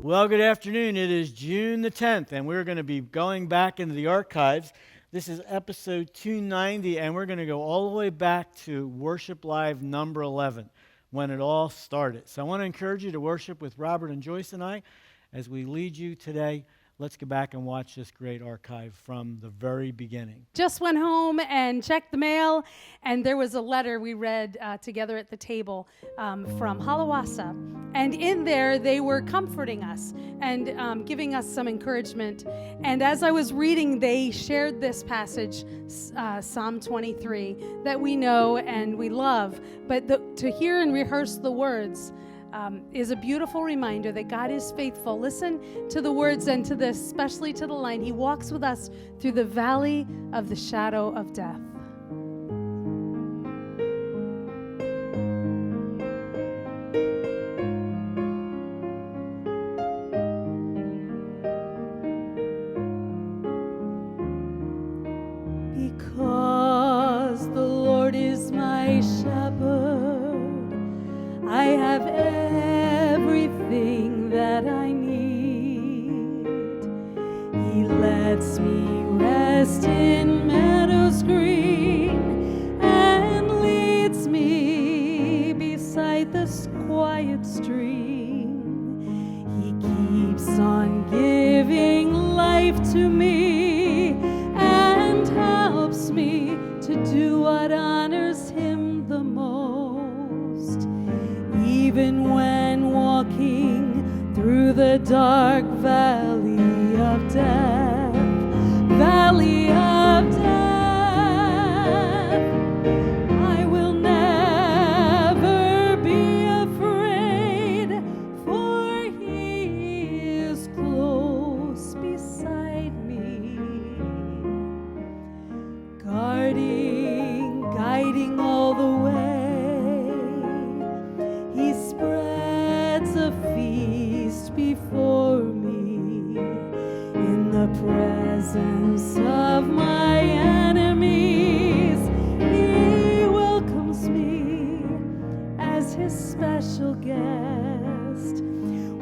Well, good afternoon. It is June the 10th, and we're going to be going back into the archives. This is episode 290, and we're going to go all the way back to Worship Live number 11, when it all started. So I want to encourage you to worship with Robert and Joyce and I as we lead you today. Let's go back and watch this great archive from the very beginning. Just went home and checked the mail, and there was a letter we read together at the table from Halawasa. And in there, they were comforting us and giving us some encouragement. And as I was reading, they shared this passage, Psalm 23, that we know and we love. But to hear and rehearse the words is a beautiful reminder that God is faithful. Listen to the words and to this, especially to the line, He walks with us through the valley of the shadow of death. Because the Lord is my shepherd, I have everything that I need. He lets me rest in meadows green and leads me beside this quiet stream. He keeps on giving life to me and helps me to do what honors Him the most. Even when walking through the dark valley of death, I will never be afraid, for He is close beside me, guiding all the way. He spreads a feast before me in the presence of my enemies. He welcomes me as His special guest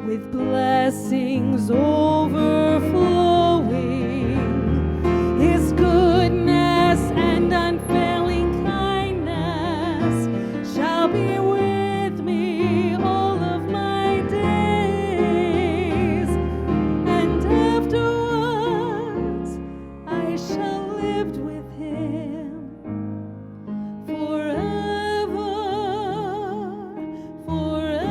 with blessings overflowing. His goodness and unfailing kindness shall be with me all of my days, and afterwards I shall live with Him forever, forever.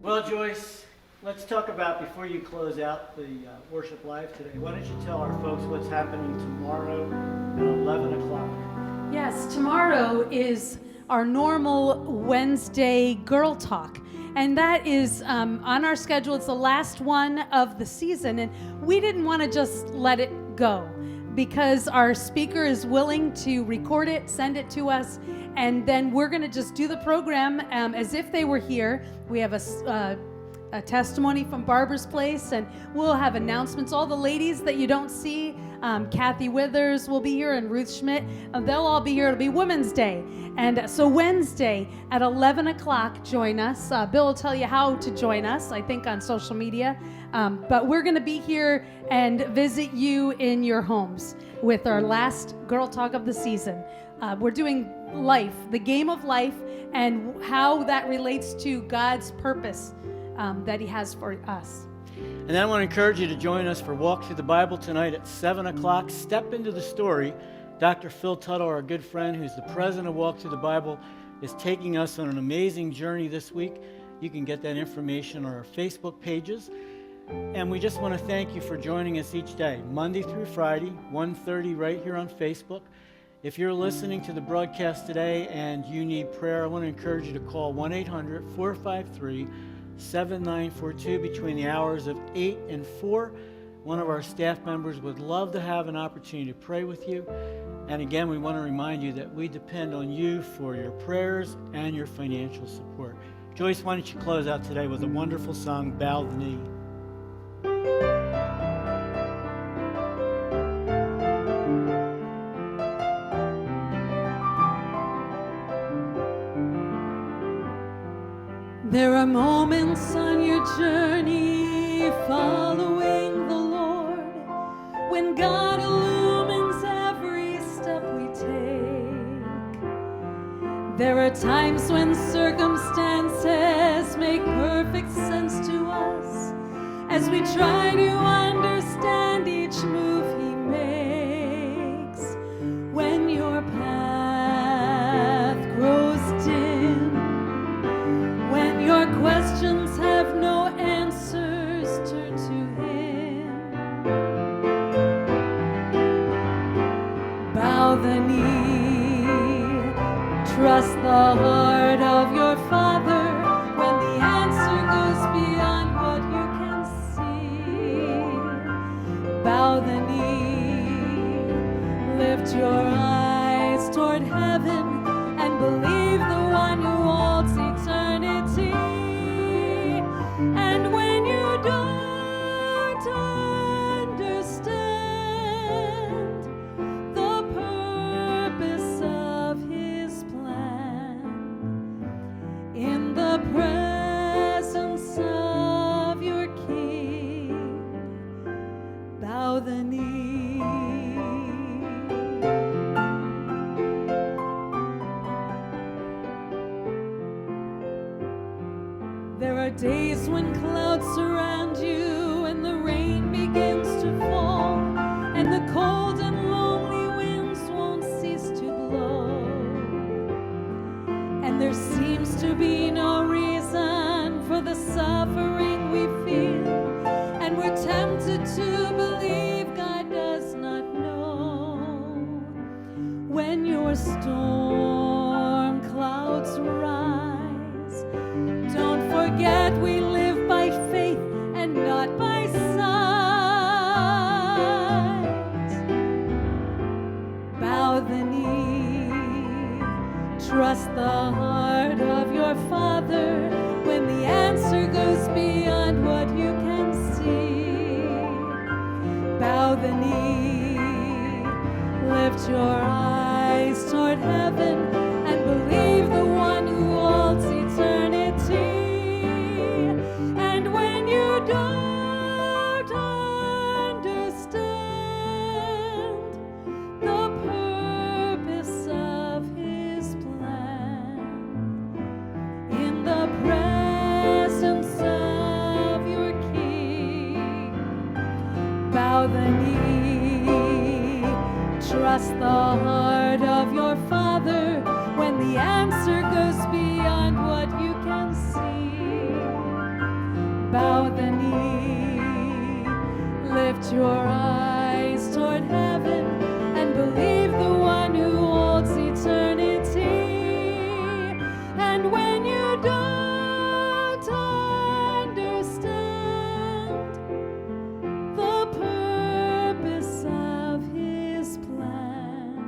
Well, Joyce, let's talk about, before you close out the worship live today, why don't you tell our folks what's happening tomorrow at 11 o'clock? Yes, tomorrow is our normal Wednesday Girl Talk. And that is on our schedule. It's the last one of the season. And we didn't want to just let it go because our speaker is willing to record it, send it to us, and then we're going to just do the program as if they were here. We have a testimony from Barbara's Place, and we'll have announcements. All the ladies that you don't see, Kathy Withers will be here and Ruth Schmidt. They'll all be here. It'll be Women's Day. And so Wednesday at 11 o'clock, join us. Bill will tell you how to join us, I think, on social media. But we're going to be here and visit you in your homes with our last Girl Talk of the season. We're doing life, the game of life, and how that relates to God's purpose that He has for us. And then I want to encourage you to join us for Walk Through the Bible tonight at 7 o'clock. Step into the story. Dr. Phil Tuttle, our good friend, who's the president of Walk Through the Bible, is taking us on an amazing journey this week. You can get that information on our Facebook pages. And we just want to thank you for joining us each day, Monday through Friday, 1:30 right here on Facebook. If you're listening to the broadcast today and you need prayer, I want to encourage you to call 1-800-453-7942 between the hours of 8 and 4. One of our staff members would love to have an opportunity to pray with you. And again, we want to remind you that we depend on you for your prayers and your financial support. Joyce, why don't you close out today with a wonderful song, Bow the Knee. There are moments on your journey following the Lord when God illumines every step we take. There are times when circumstances make perfect sense to us as we try to understand each move He makes. When your path grows dim, when your questions have no answers, turn to Him. Bow the knee, trust the heart of your Father when the answer goes beyond what you can see. Bow the knee, lift your eyes toward heaven and believe the one who holds eternity. And when you don't understand the purpose of His plan, in the presence of your King, bow the knee. There are days when clouds surround you and the rain begins to fall and the cold and lonely winds won't cease to blow, and there seems to be no reason for the suffering we feel, and we're tempted to believe God does not know. When your storm clouds rise, don't forget we live by faith and not by sight. Bow the knee, trust the heart of your Father when the answer goes beyond what you can see. Bow the knee, lift your eyes toward heaven and believe the one who holds eternity. And when you don't understand the purpose of His plan, in the presence of your King, bow the knee, trust the heart your eyes toward heaven and believe the one who holds eternity. And when you don't understand the purpose of his plan,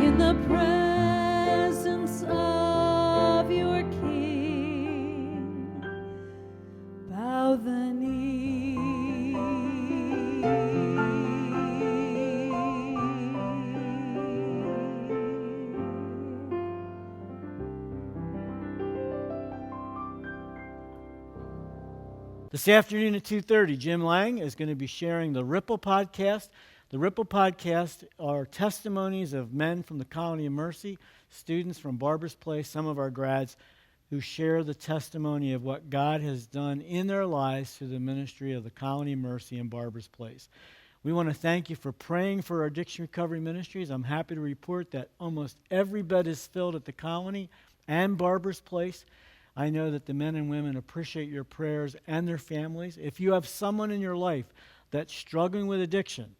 in the presence of your King, bow the knee. This afternoon at 2:30, Jim Lang is going to be sharing the Ripple Podcast. The Ripple Podcast are testimonies of men from the Colony of Mercy, students from Barbers Place, some of our grads, who share the testimony of what God has done in their lives through the ministry of the Colony of Mercy and Barbers Place. We want to thank you for praying for our addiction recovery ministries. I'm happy to report that almost every bed is filled at the Colony and Barbers Place. I know that the men and women appreciate your prayers and their families. If you have someone in your life that's struggling with addiction,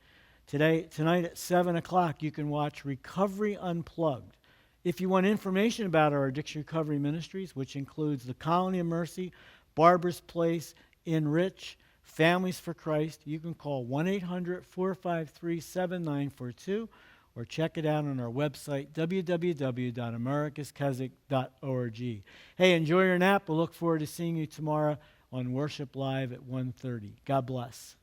tonight at 7 o'clock, you can watch Recovery Unplugged. If you want information about our addiction recovery ministries, which includes the Colony of Mercy, Barbers Place, Enrich, Families for Christ, you can call 1-800-453-7942 or check it out on our website, www.americaskeswick.org. Hey, enjoy your nap. We'll look forward to seeing you tomorrow on Worship Live at 1:30. God bless.